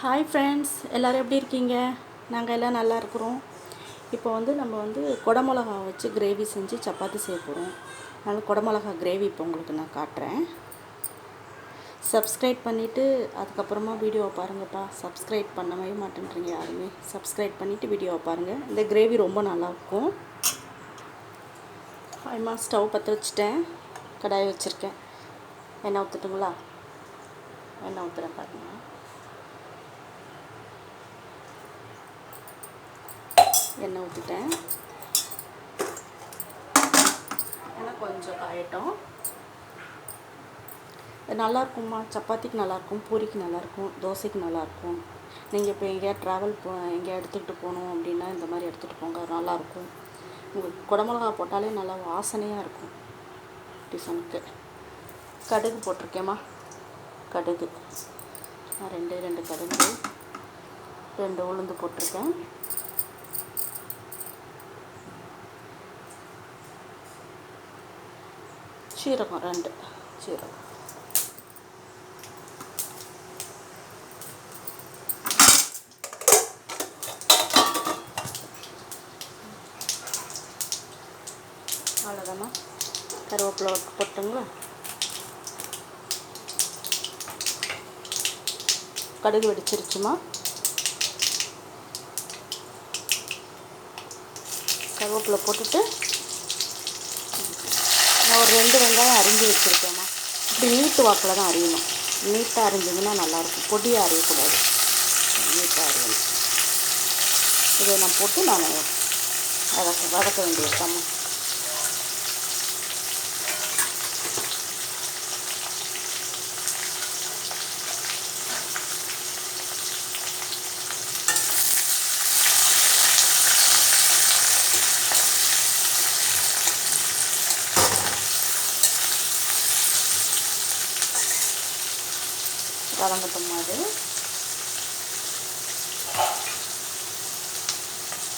Hi friends, எல்லோரும் எப்படி இருக்கீங்க? நாங்கள் எல்லாம் நல்லா இருக்கிறோம். இப்போ நம்ம குடமிளகா வச்சு கிரேவி செஞ்சு சப்பாத்தி செய்ய போகிறோம். அதனால் குடமிளகா கிரேவி இப்போ உங்களுக்கு நான் காட்டுறேன். சப்ஸ்கிரைப் பண்ணிவிட்டு அதுக்கப்புறமா வீடியோவை பாருங்கப்பா. சப்ஸ்கிரைப் பண்ணவே மாட்டேன்றீங்க யாருமே. சப்ஸ்கிரைப் பண்ணிவிட்டு வீடியோவை பாருங்கள். இந்த கிரேவி ரொம்ப நல்லாயிருக்கும். அம்மா ஸ்டவ் பற்ற வச்சுட்டேன். கடாய் வச்சுருக்கேன். எண்ணெய் ஊற்றட்டுங்களா? எண்ணெய் ஊற்றுறேன் பாருங்கள். எண்ணெய் ஊற்றிட்டேன். எண்ணெய் கொஞ்சம் காயட்டும். நல்லாயிருக்கும்மா. சப்பாத்திக்கு நல்லாயிருக்கும், பூரிக்கு நல்லாயிருக்கும், தோசைக்கு நல்லாயிருக்கும். நீங்கள் இப்போ எங்கேயா ட்ராவல் எங்கேயா எடுத்துக்கிட்டு போகணும் அப்படின்னா இந்த மாதிரி எடுத்துகிட்டு போங்க, நல்லாயிருக்கும். உங்களுக்கு குடமிளகா போட்டாலே நல்லா வாசனையாக இருக்கும் டிஃபனுக்கு. கடுகு போட்டிருக்கேம்மா. கடுகு ரெண்டு கடுகு, 2 உளுந்து போட்டிருக்கேன். சீரகம் 2 சீரகம். அவ்வளோதாம்மா. கருவேப்பிலை போட்டுங்களா? கடுகு வெடிச்சிருச்சுமா. கருவேப்பிலை போட்டுட்டு நான் ஒரு 2 வெங்காயம் அரிஞ்சு வச்சுருக்கேம்மா. இப்படி நீட்டு வாக்கில் தான் அரியணும். நீட்டாக அரிஞ்சிங்கன்னா நல்லாயிருக்கும். பொடியாக அரியக்கூடாது, நீட்டாக அரியணும். இதை நான் போட்டு நான் வதக்க வேண்டியதுதாம்மா. வதங்கட்டும். அது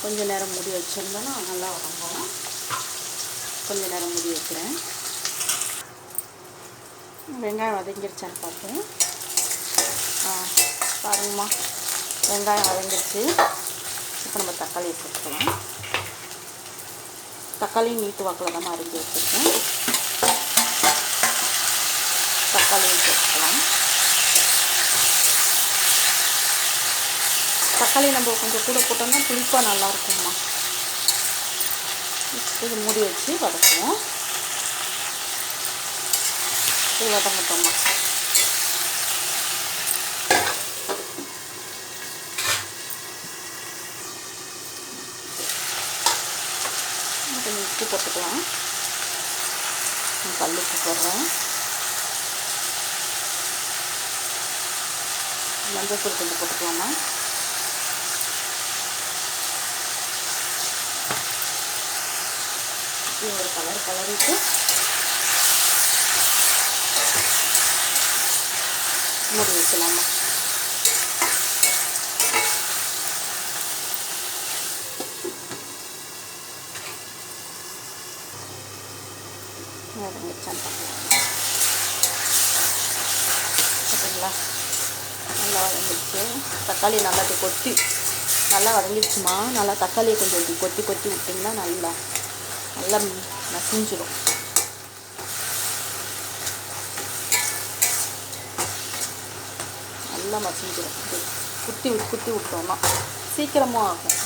கொஞ்சம் நேரம் மூடி வச்சுருந்தோன்னா நல்லா வதங்கும். கொஞ்சம் நேரம் மூடி வைக்கிறேன். வெங்காயம் வதங்கிருச்சான்னு பார்ப்பேன். பாருங்கம்மா, வெங்காயம் வதங்கிருச்சு. இப்போ நம்ம தக்காளியை போட்டுக்கலாம். தக்காளி நீட்டு வாக்கில் தான் அரிஞ்சு வச்சுருக்கேன். தக்காளியும் போட்டுக்கலாம். தக்காளி நம்ம கொஞ்சம் கூட போட்டோம்னா புளிப்பாக நல்லாயிருக்கும்மா. இது மூடி வச்சு வதக்குவோம். இது வதங்கட்டோம்மா. கொஞ்சம் உப்பு போட்டுக்கலாம். கல் உப்பு போடுறேன். மஞ்சள் தூள் கொஞ்சம் போட்டுக்கலாமா. ஒரு கலரிட்டு மூடி வைக்கலாமா. வதங்கிச்சான்னு பார்க்கலாம். சரிங்களா? நல்லா வதங்கிடுச்சு. தக்காளி நல்லா கொத்தி நல்லா வதங்கிடுச்சுமா. நல்லா தக்காளியை கொஞ்சம் கொத்தி விட்டிங்கன்னா நல்லா மசிஞ்சிடும். நல்லா மசிஞ்சிடும். குத்தி விட்டோம்னா சீக்கிரமாக ஆகும்.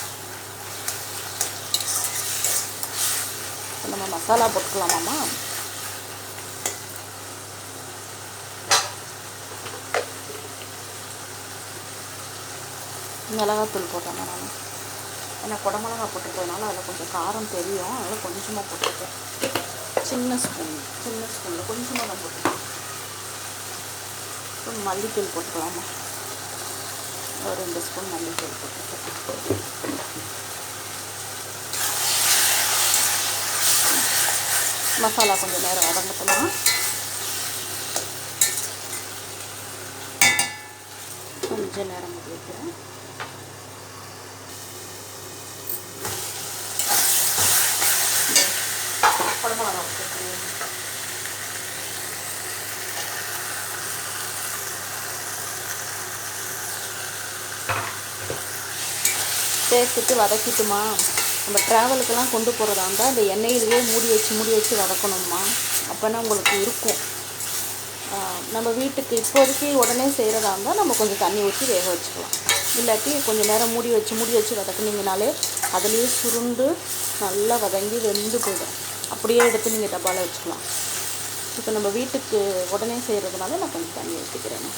நம்ம மசாலா போட்டுக்கலாமாம்மா. மிளகாத்தூள் போட்டேன் நான். ஏன்னா குடமிளகா போட்டுருக்கிறதுனால அதில் கொஞ்சம் காரம் தெரியும். அதனால் கொஞ்சமாக போட்டுருக்கேன். சின்ன ஸ்பூனில் கொஞ்சமாக தான் போட்டுருக்கேன். அப்புறம் மல்லித்தூள் போட்டுக்கலாமா. ஒரு 2 ஸ்பூன் மல்லித்தூள் போட்டுருக்கேன். மசாலா கொஞ்சம் நேரம் வதங்கட்டலாம். கொஞ்சம் நேரம் மூடி வைக்கிறேன். குடமிளகா போட்டுருக்கேன். சேர்த்துட்டு வதக்கிட்டுமா. நம்ம ட்ராவலுக்கெல்லாம் கொண்டு போகிறதா இருந்தால் அந்த எண்ணெயிலேயே மூடி வச்சு வதக்கணும்மா. அப்போனா உங்களுக்கு இருக்கும். நம்ம வீட்டுக்கு இப்போதைக்கு உடனே செய்கிறதா இருந்தால் நம்ம கொஞ்சம் தண்ணி ஊற்றி வேக வச்சுக்கலாம். இல்லாட்டி கொஞ்சம் நேரம் மூடி வச்சு வதக்குனீங்கனாலே அதுலேயே சுருண்டு நல்லா வதங்கி வெந்து போயிடும். அப்படியே எடுத்து நீங்கள் டப்பாவில் வச்சுக்கலாம். இப்போ நம்ம வீட்டுக்கு உடனே செய்கிறதுனால நான் கொஞ்சம் தண்ணி ஊற்றிக்கிறேன்.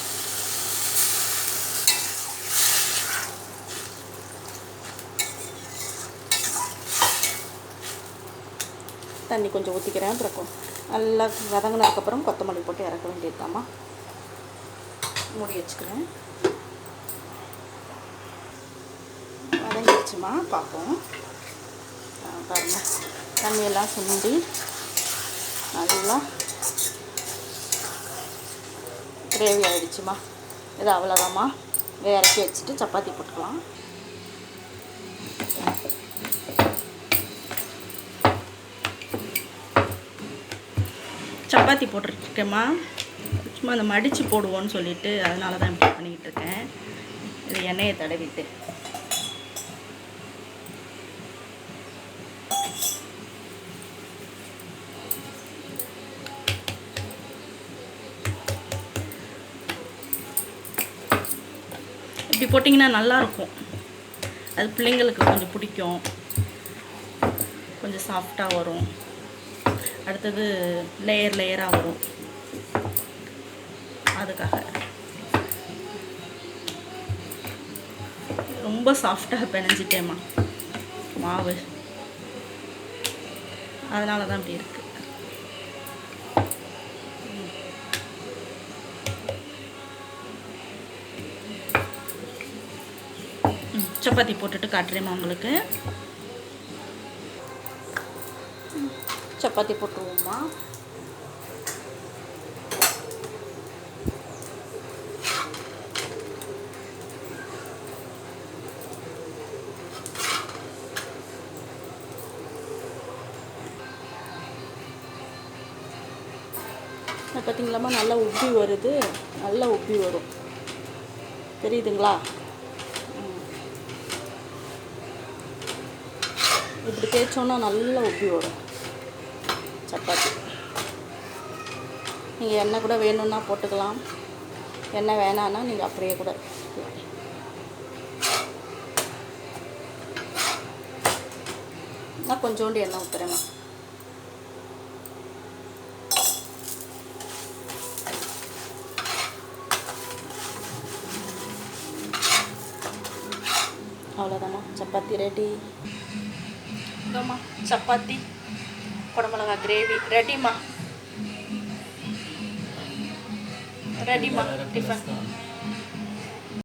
தண்ணி கொஞ்சம் ஊற்றிக்கிறேன். அப்புறம் நல்லா வதங்கினதுக்கப்புறம் கொத்தமல்லி போட்டு இறக்க வேண்டியதுதாம்மா. மூடி வச்சுக்கிறேன். வதங்கிடுச்சுமா, பார்ப்போம். பாருங்கள், தண்ணியெல்லாம் சுண்டி நல்லா கிரேவி ஆகிடுச்சுமா. இது அவ்வளோதாம்மா. இறக்கி வச்சுட்டு சப்பாத்தி போட்டுக்கலாம். சப்பாத்தி போட்டுருக்கேம்மா. சும்மா அந்த மடித்து போடுவோன்னு சொல்லிவிட்டு அதனால தான் இப்படி பண்ணிக்கிட்டு இருக்கேன். இது எண்ணெயை தடவிட்டு இப்படி போட்டிங்கன்னா நல்லாயிருக்கும். அது பிள்ளைங்களுக்கு கொஞ்சம் பிடிக்கும். கொஞ்சம் சாஃப்டாக வரும். அடுத்தது லேயராக வரும். அதுக்காக ரொம்ப சாஃப்டாக பிணைஞ்சிட்டேம்மா மாவு. அதனால தான் இப்படி இருக்குது. சப்பாத்தி போட்டுட்டு காட்டுறேம்மா உங்களுக்கு. சப்பாத்தி போட்டுருவோம்மா. பார்த்தீங்களாம்மா, நல்லா உப்பி வருது. நல்லா உப்பி வரும், தெரியுதுங்களா? இப்படி தேய்ச்சோன்னா நல்லா உப்பி வரும் சப்பாத்தி. நீங்கள் எண்ணெய் கூட வேணும்னா போட்டுக்கலாம். எண்ணெய் வேணான்னா நீங்கள் அப்படியே கூட. நான் கொஞ்சோண்டு எண்ணெய் ஊற்றுறேம்மா. அவ்வளோதாம்மா, சப்பாத்தி ரெடி. இதாம்மா சப்பாத்தி குடமிளகா கிரேவி ரெடிம்மா. ரெடிம்மா டிஃபன்.